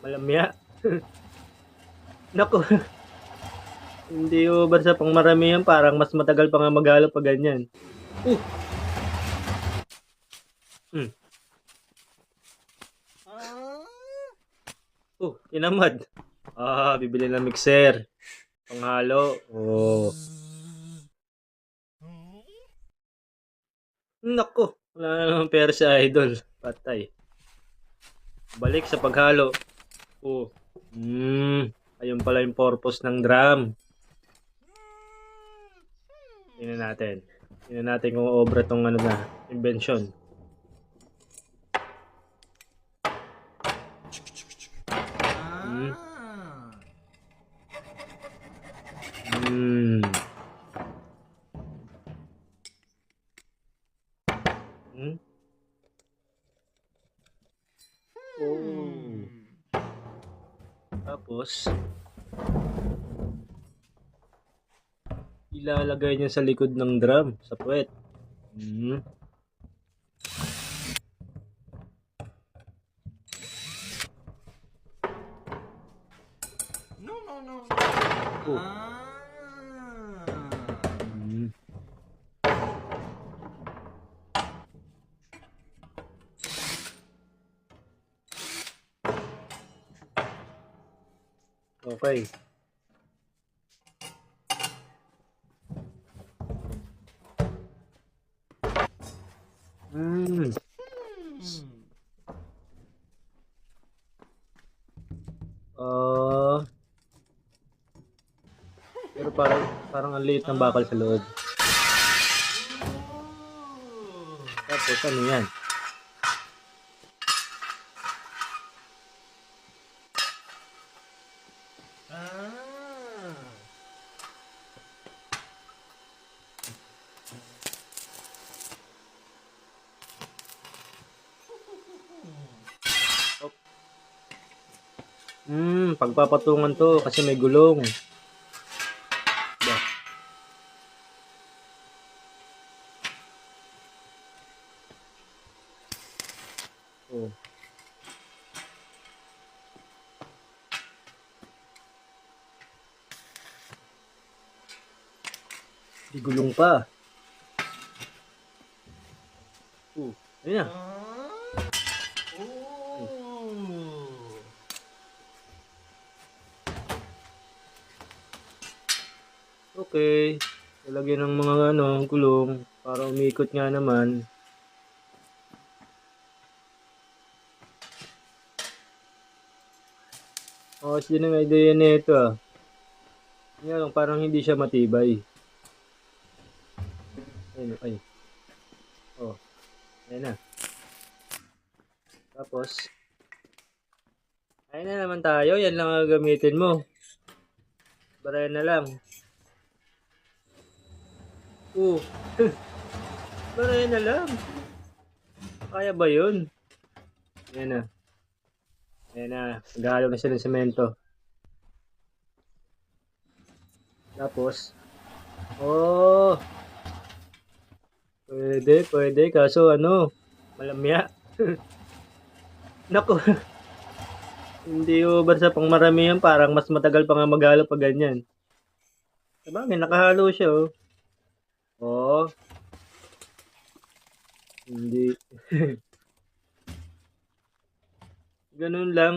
Malamya. Naku, hindi over sa pangmaramihan, parang mas matagal pa nga maghalo pa ganyan. Hmm. Tinamad. Bibili ng mixer. Panghalo. Naku, wala na naman pera si Idol. Patay. Balik sa paghalo. Ayun pala yung purpose ng drum. Tingnan natin. Tingnan natin kung obra tong ano na, invention. Tapos, ilalagay niya sa likod ng drum, sa puwet. Okay. Pero parang ang liit ng bakal sa loob. Tapos ano yan? Pagpapatungan to kasi may gulong. Di gulong pa. Ayun na. Okay. Lalagyan ng mga gulong para umikot nga naman. Yun ang idea nito Yan lang, parang hindi siya matibay. Ayun. Ayan na. Tapos, ayun na naman tayo. Yan lang ang gamitin mo. Barayan na lang. Barayan na lang. Kaya ba yun? Ayan na. Naghalo na siya ng semento. Tapos, pwede. Kaso malamya. Naku, hindi over sa pangmaramihan, parang mas matagal pa nga maghalo pa ganyan. Sabagay, nakahalo siya hindi. Ganun lang.